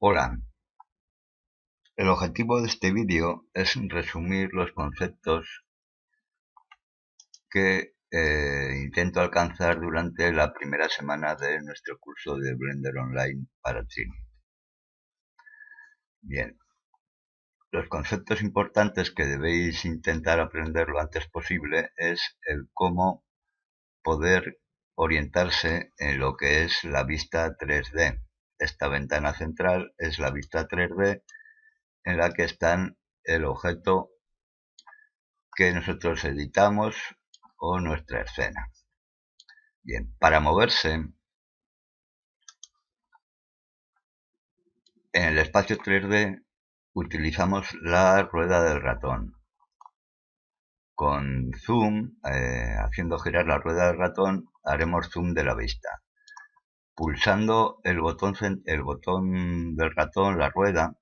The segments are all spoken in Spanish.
Hola, el objetivo de este vídeo es resumir los conceptos que intento alcanzar durante la primera semana de nuestro curso de Blender Online para Trinity. Bien, los conceptos importantes que debéis intentar aprender lo antes posible es el cómo poder orientarse en lo que es la vista 3D. Esta ventana central es la vista 3D en la que están el objeto que nosotros editamos o nuestra escena. Bien, para moverse en el espacio 3D utilizamos la rueda del ratón. Con zoom, haciendo girar la rueda del ratón, haremos zoom de la vista. Pulsando el botón del ratón, la rueda,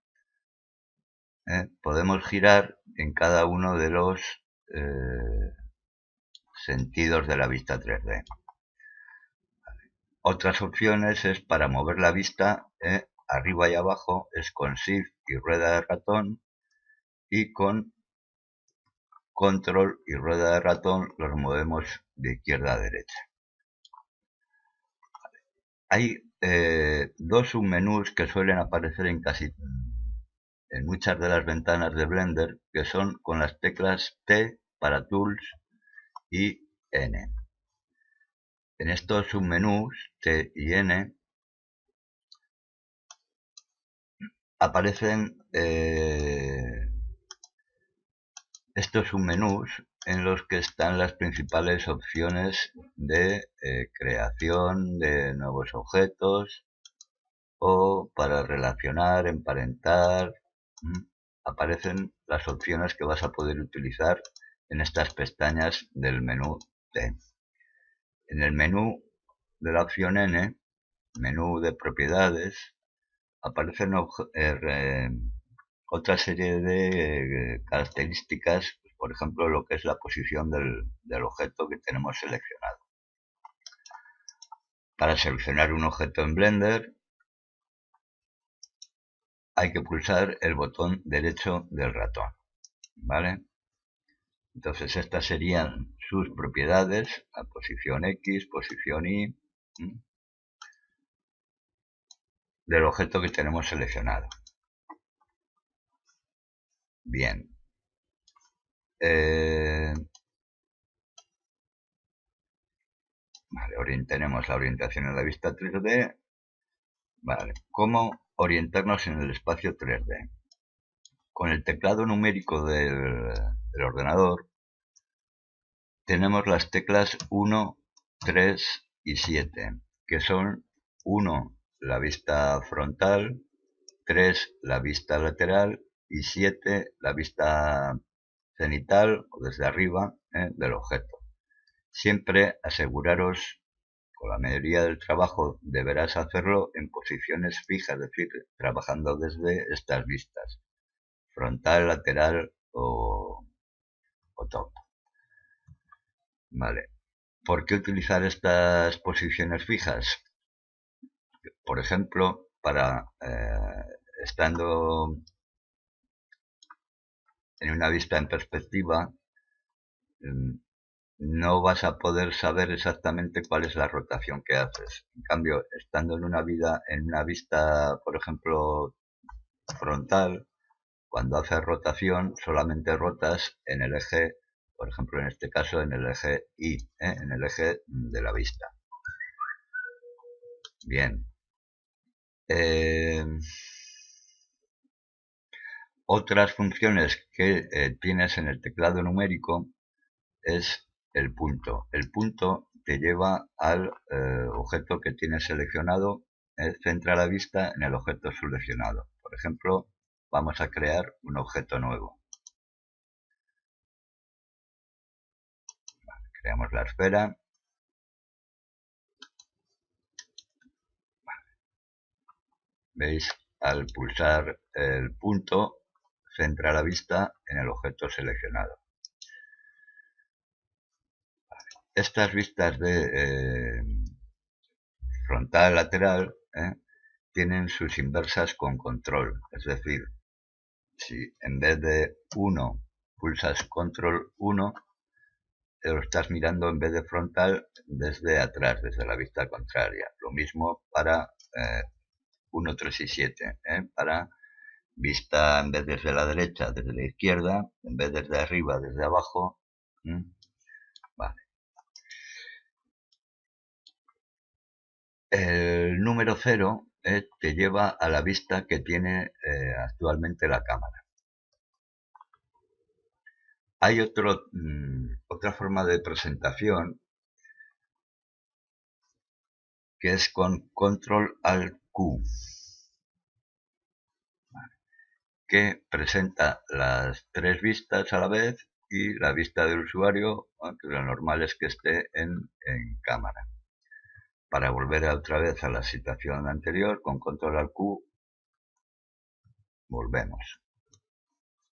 podemos girar en cada uno de los sentidos de la vista 3D. Otras opciones es para mover la vista arriba y abajo, es con Shift y rueda de ratón, y con Control y rueda de ratón los movemos de izquierda a derecha. Hay dos submenús que suelen aparecer en muchas de las ventanas de Blender, que son con las teclas T para Tools y N. En estos submenús T y N aparecen estos submenús en los que están las principales opciones de creación de nuevos objetos o para relacionar, emparentar. Aparecen las opciones que vas a poder utilizar en estas pestañas del menú T. En el menú de la opción N, menú de propiedades, aparecen otra serie de características, por ejemplo, lo que es la posición del objeto que tenemos seleccionado. Para seleccionar un objeto en Blender hay que pulsar el botón derecho del ratón, ¿vale? Entonces estas serían sus propiedades, la posición X, posición Y, del objeto que tenemos seleccionado. Bien. Vale, tenemos la orientación en la vista 3D. Vale, ¿cómo orientarnos en el espacio 3D? Con el teclado numérico del ordenador tenemos las teclas 1, 3 y 7, que son 1 la vista frontal, 3 la vista lateral y 7 la vista cenital o desde arriba del objeto. Siempre aseguraros, con la mayoría del trabajo deberás hacerlo en posiciones fijas, es decir, trabajando desde estas vistas, frontal, lateral o top. Vale. ¿Por qué utilizar estas posiciones fijas? Por ejemplo, para estando en una vista en perspectiva, no vas a poder saber exactamente cuál es la rotación que haces. En cambio, estando en una vista, por ejemplo, frontal, cuando haces rotación, solamente rotas en el eje, por ejemplo, en este caso, en el eje Y, en el eje de la vista. Bien. Otras funciones que tienes en el teclado numérico es el punto. El punto te lleva al objeto que tienes seleccionado, centra la vista en el objeto seleccionado. Por ejemplo, vamos a crear un objeto nuevo. Vale, creamos la esfera. Vale. ¿Veis? Al pulsar el punto, centra la vista en el objeto seleccionado. Vale. Estas vistas de frontal, lateral, tienen sus inversas con control. Es decir, si en vez de 1 pulsas control 1, lo estás mirando en vez de frontal desde atrás, desde la vista contraria. Lo mismo para 1, 3 y 7. Para vista en vez desde la derecha, desde la izquierda, en vez desde arriba, desde abajo. Vale. El número 0 te lleva a la vista que tiene actualmente la cámara. Hay otra forma de presentación que es con Control Alt Q, que presenta las tres vistas a la vez y la vista del usuario, aunque lo normal es que esté en cámara. Para volver otra vez a la situación anterior, con Control Alt Q, volvemos.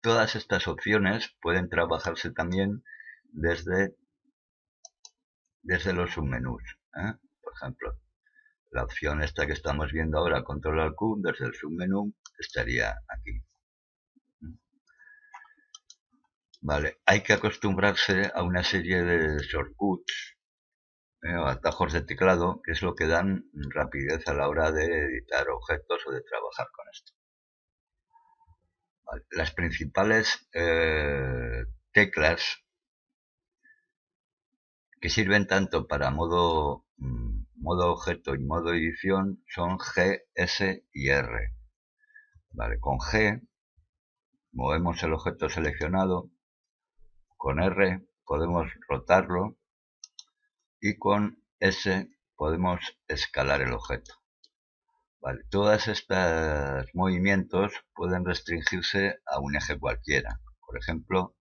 Todas estas opciones pueden trabajarse también desde los submenús. Por ejemplo, la opción esta que estamos viendo ahora, Control Alt Q, desde el submenú estaría aquí. Vale, hay que acostumbrarse a una serie de shortcuts o atajos de teclado, que es lo que dan rapidez a la hora de editar objetos o de trabajar con esto. Vale, las principales teclas que sirven tanto para modo objeto y modo edición son G, S y R. Vale, con G movemos el objeto seleccionado, con R podemos rotarlo y con S podemos escalar el objeto. Vale, todos estos movimientos pueden restringirse a un eje cualquiera. Por ejemplo,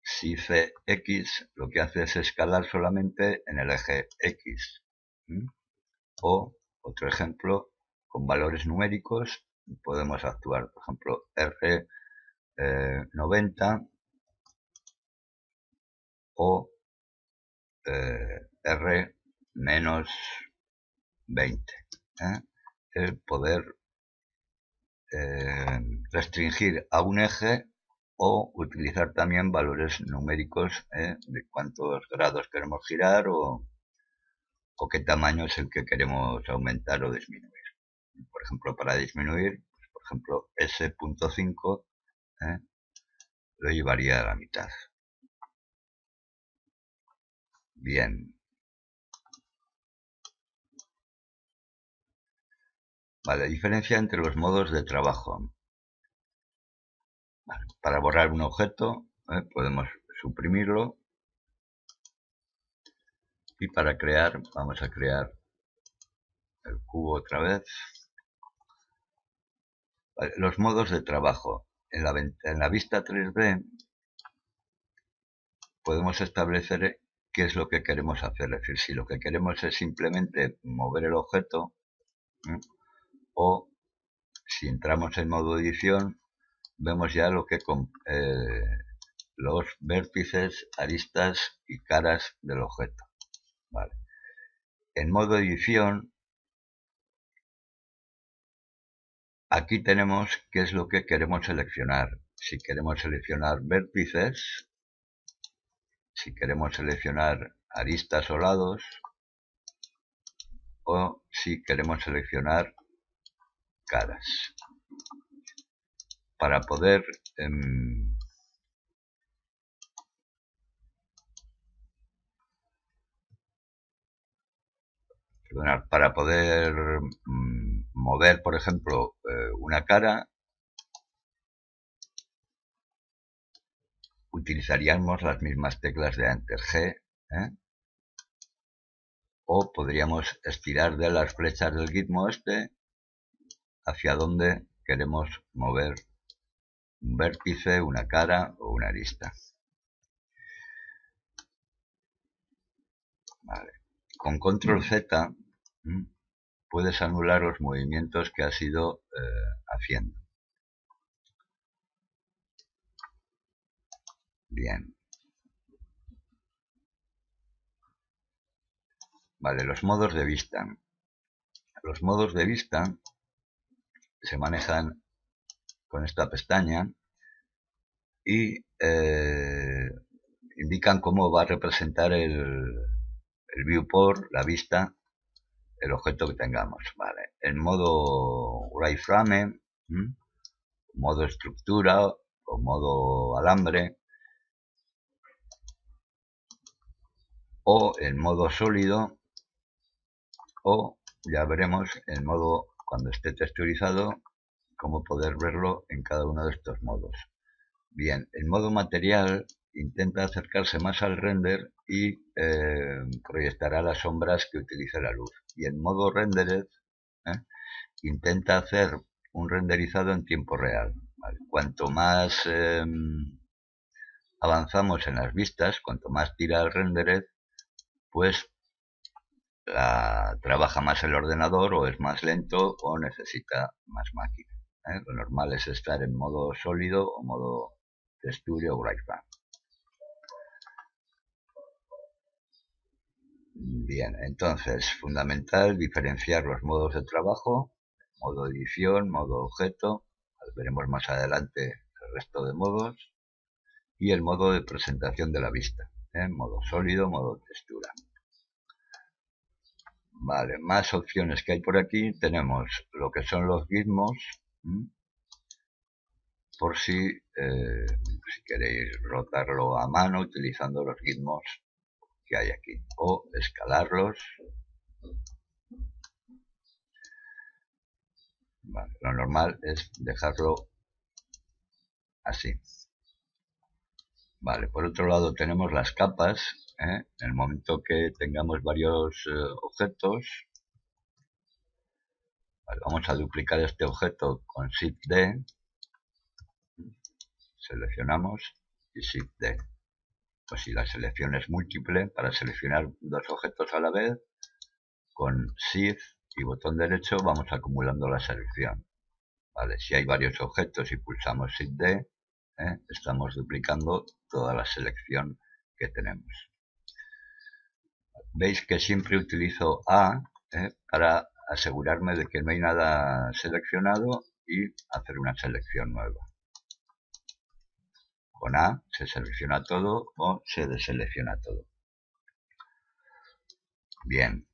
si CX lo que hace es escalar solamente en el eje X. O, otro ejemplo, con valores numéricos podemos actuar, por ejemplo, R90 o R menos 20. El poder restringir a un eje o utilizar también valores numéricos de cuántos grados queremos girar o qué tamaño es el que queremos aumentar o disminuir. Por ejemplo, para disminuir, pues, por ejemplo, S.5 lo llevaría a la mitad. Bien. Vale, diferencia entre los modos de trabajo. Vale, para borrar un objeto podemos suprimirlo y para crear, vamos a crear el cubo otra vez. Vale, los modos de trabajo. En la vista 3D podemos establecer qué es lo que queremos hacer. Es decir, si lo que queremos es simplemente mover el objeto o si entramos en modo edición vemos ya lo que los vértices, aristas y caras del objeto. Vale. En modo edición, aquí tenemos qué es lo que queremos seleccionar. Si queremos seleccionar vértices, si queremos seleccionar aristas o lados, o si queremos seleccionar caras. Para poder mover, por ejemplo, una cara, utilizaríamos las mismas teclas de antes, G, o podríamos estirar de las flechas del gizmo este hacia donde queremos mover un vértice, una cara o una arista. Vale. Con Control Z puedes anular los movimientos que has ido haciendo. Bien. Vale, los modos de vista. Los modos de vista se manejan con esta pestaña y indican cómo va a representar el viewport, la vista, el objeto que tengamos. Vale. En modo wireframe, modo estructura o modo alambre, o en modo sólido, o ya veremos en modo, cuando esté texturizado, cómo poder verlo en cada uno de estos modos. Bien, en modo material intenta acercarse más al render y proyectará las sombras que utilice la luz. Y en modo rendered intenta hacer un renderizado en tiempo real. ¿Vale? Cuanto más avanzamos en las vistas, cuanto más tira el rendered, pues trabaja más el ordenador, o es más lento, o necesita más máquina. Lo normal es estar en modo sólido o modo texture o wireframe. Bien, entonces, fundamental diferenciar los modos de trabajo, modo edición, modo objeto, veremos más adelante el resto de modos, y el modo de presentación de la vista, modo sólido, modo textura. Vale, más opciones que hay por aquí. Tenemos lo que son los gizmos, por si queréis rotarlo a mano utilizando los gizmos que hay aquí, o escalarlos. Vale, lo normal es dejarlo así. Vale, por otro lado tenemos las capas. En el momento que tengamos varios objetos, vale, vamos a duplicar este objeto con Shift D, seleccionamos y Shift D. Pues si la selección es múltiple, para seleccionar dos objetos a la vez, con Shift y botón derecho vamos acumulando la selección. Vale, si hay varios objetos y pulsamos Shift D, estamos duplicando toda la selección que tenemos. Veis que siempre utilizo A para asegurarme de que no hay nada seleccionado y hacer una selección nueva. Con A se selecciona todo o se deselecciona todo. Bien.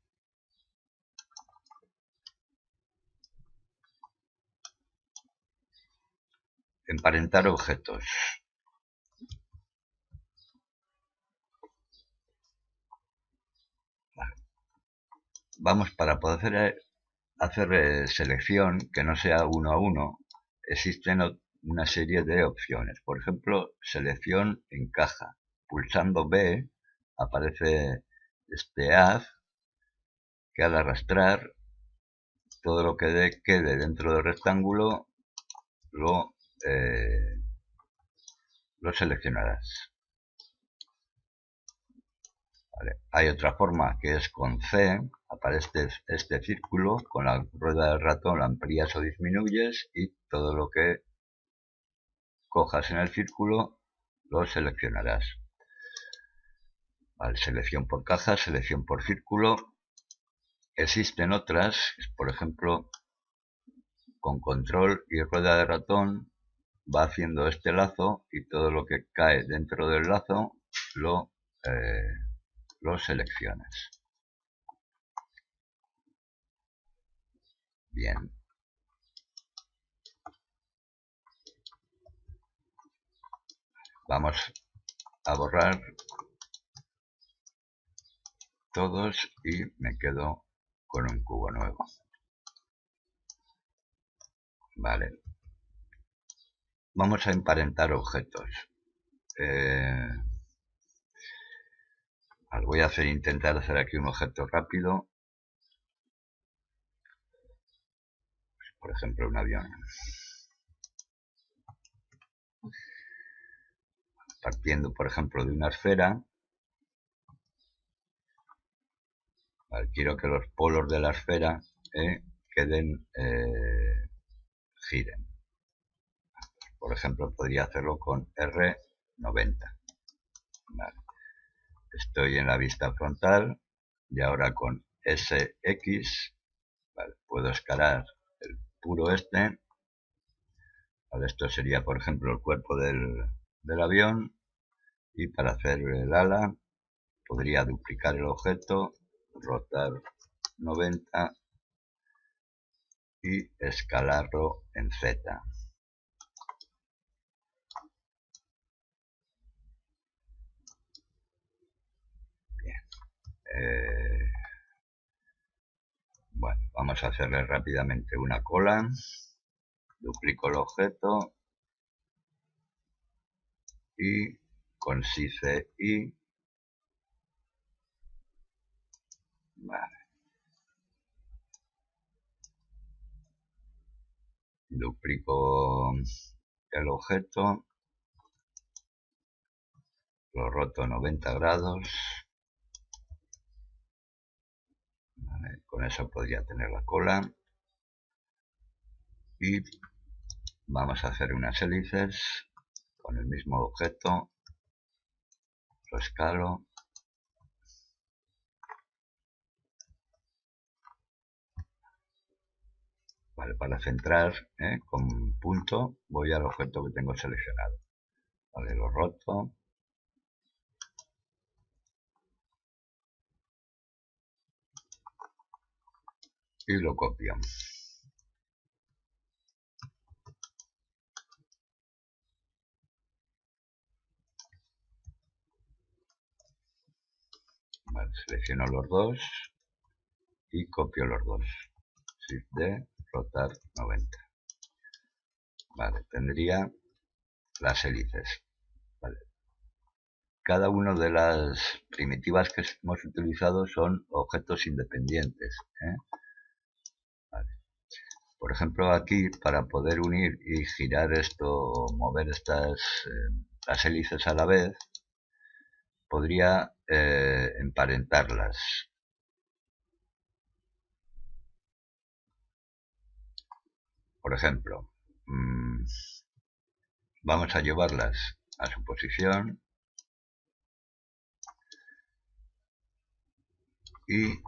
Emparentar objetos. Vale. Vamos, para poder hacer selección que no sea uno a uno, existen una serie de opciones. Por ejemplo, selección en caja. Pulsando B aparece este haz que al arrastrar todo lo que quede dentro del rectángulo lo seleccionarás. Vale. Hay otra forma que es con C, aparece este círculo, con la rueda del ratón lo amplías o disminuyes y todo lo que cojas en el círculo lo seleccionarás. Vale, selección por caja, selección por círculo. Existen otras, por ejemplo, con control y rueda de ratón va haciendo este lazo y todo lo que cae dentro del lazo lo seleccionas. Bien. Vamos a borrar todos y me quedo con un cubo nuevo. Vale. Vamos a emparentar objetos. Voy a intentar hacer aquí un objeto rápido. Por ejemplo, un avión. Partiendo, por ejemplo, de una esfera. Vale, quiero que los polos de la esfera giren. Por ejemplo, podría hacerlo con R90. Vale. Estoy en la vista frontal y ahora con SX Vale, puedo escalar el puro este. Vale, esto sería, por ejemplo, el cuerpo del avión. Y para hacer el ala, podría duplicar el objeto, rotar 90 y escalarlo en Z. Bien. Bueno, vamos a hacerle rápidamente una cola. Duplico el objeto y con Shift I. Vale. Duplico el objeto, lo roto 90 grados. Vale, con eso podría tener la cola. Y vamos a hacer unas hélices con el mismo objeto. Lo escalo. Vale, para centrar con punto voy al objeto que tengo seleccionado. Vale, lo roto. Y lo copio. Vale, selecciono los dos y copio los dos. Shift D, rotar 90. Vale, tendría las hélices. Vale. Cada una de las primitivas que hemos utilizado son objetos independientes. Vale. Por ejemplo, aquí para poder unir y girar esto, mover las hélices a la vez, podría emparentarlas. Por ejemplo, vamos a llevarlas a su posición y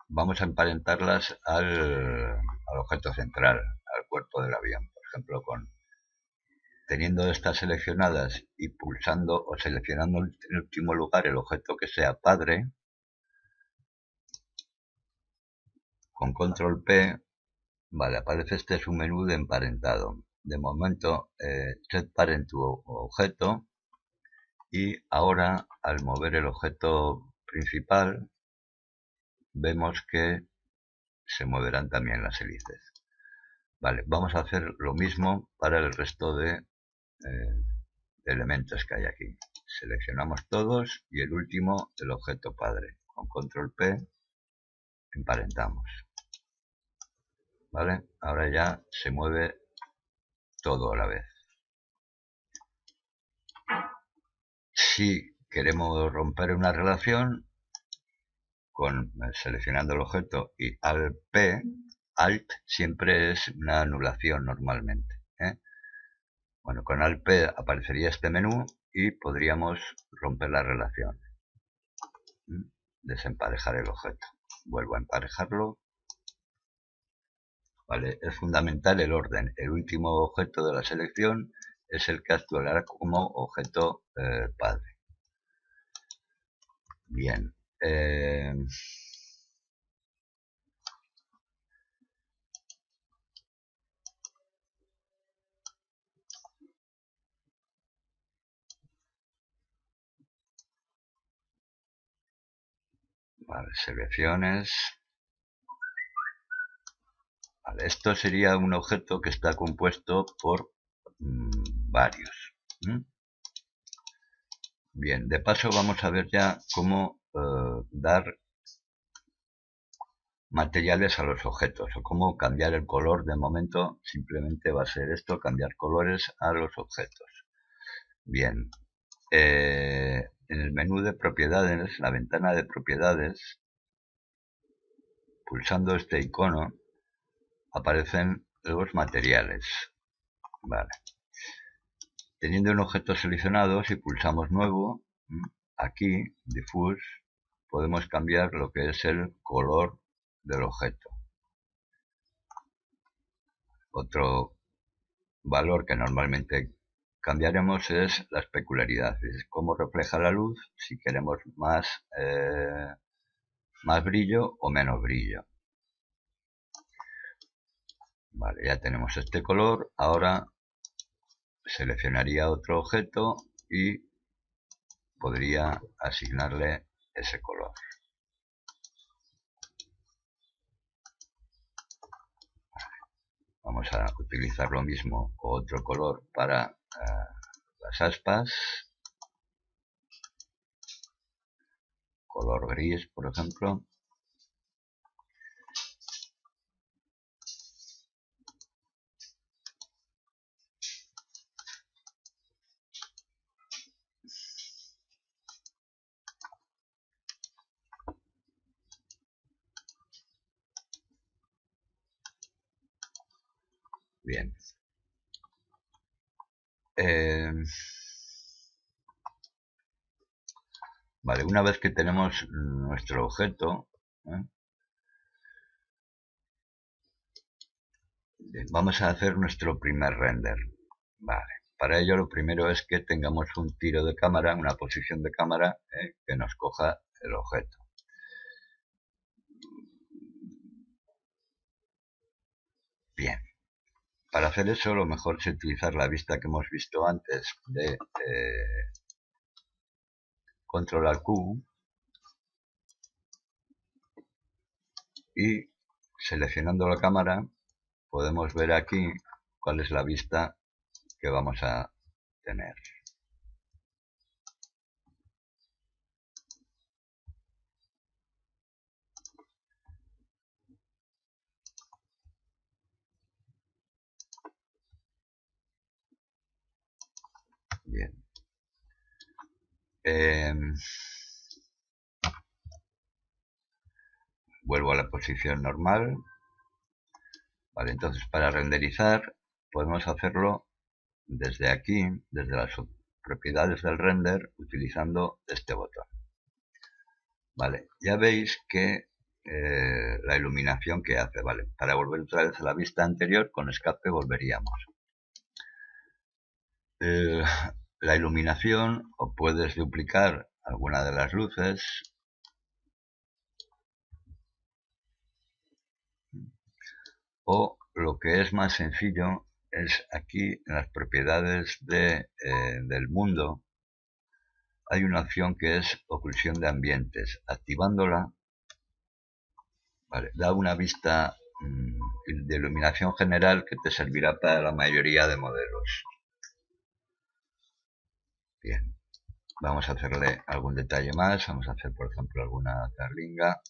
vamos a emparentarlas al objeto central, al cuerpo del avión. Por ejemplo, teniendo estas seleccionadas y pulsando o seleccionando en último lugar el objeto que sea padre, con control P, vale, aparece este submenú de emparentado. De momento, set parent to objeto, y ahora al mover el objeto principal vemos que se moverán también las hélices. Vale, vamos a hacer lo mismo para el resto de elementos que hay aquí. Seleccionamos todos y el último, el objeto padre. Con control P emparentamos. Vale, ahora ya se mueve todo a la vez. Si queremos romper una relación, seleccionando el objeto y Alt P, Alt siempre es una anulación normalmente. Bueno, con Alt P aparecería este menú y podríamos romper la relación. Desemparejar el objeto. Vuelvo a emparejarlo. Vale, es fundamental el orden. El último objeto de la selección es el que actuará como objeto padre. Bien. Vale, selecciones. Vale, esto sería un objeto que está compuesto por varios. Bien, de paso vamos a ver ya cómo dar materiales a los objetos o cómo cambiar el color. De momento simplemente va a ser esto, cambiar colores a los objetos. Bien, en el menú de propiedades, la ventana de propiedades, pulsando este icono aparecen los materiales. Vale. Teniendo un objeto seleccionado, si pulsamos nuevo, aquí, diffuse, podemos cambiar lo que es el color del objeto. Otro valor que normalmente cambiaremos es las peculiaridades, cómo refleja la luz, si queremos más brillo o menos brillo. Vale, ya tenemos este color. Ahora seleccionaría otro objeto y podría asignarle ese color. Vamos a utilizar lo mismo, otro color para las aspas. Color gris, por ejemplo. Bien. Vale, una vez que tenemos nuestro objeto, vamos a hacer nuestro primer render. Vale. Para ello lo primero es que tengamos un tiro de cámara, una posición de cámara que nos coja el objeto. Bien. Para hacer eso lo mejor es utilizar la vista que hemos visto antes de controlar Q y seleccionando la cámara podemos ver aquí cuál es la vista que vamos a tener. Bien. Vuelvo a la posición normal. Vale, entonces para renderizar podemos hacerlo desde aquí, desde las propiedades del render, utilizando este botón. Vale, ya veis que la iluminación que hace, vale, para volver otra vez a la vista anterior, con escape volveríamos. La iluminación, o puedes duplicar alguna de las luces, o lo que es más sencillo es aquí en las propiedades del mundo hay una opción que es oclusión de ambientes. Activándola, vale, da una vista de iluminación general que te servirá para la mayoría de modelos. Bien, vamos a hacerle algún detalle más. Vamos a hacer, por ejemplo, alguna carlinga.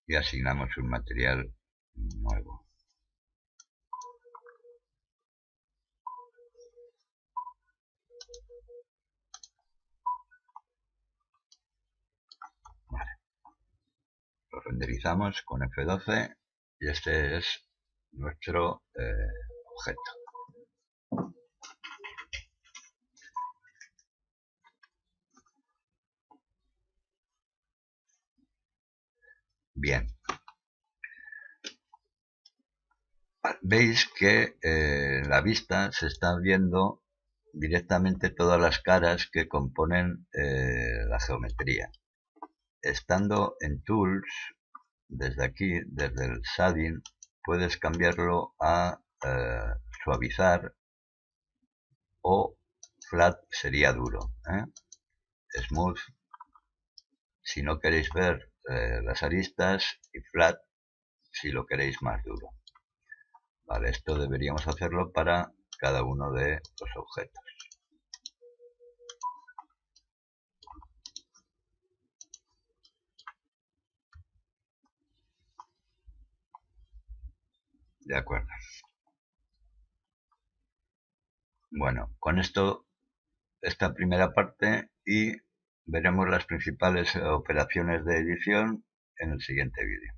Y asignamos un material nuevo. Vale. Lo renderizamos con F12 y este es nuestro objeto. Bien. Veis que en la vista se están viendo directamente todas las caras que componen la geometría. Estando en Tools, desde aquí, desde el Shading, puedes cambiarlo a suavizar, o Flat sería duro. Smooth si no queréis ver las aristas, y Flat si lo queréis más duro. Vale, esto deberíamos hacerlo para cada uno de los objetos. De acuerdo. Bueno, con esto, esta primera parte, y veremos las principales operaciones de edición en el siguiente vídeo.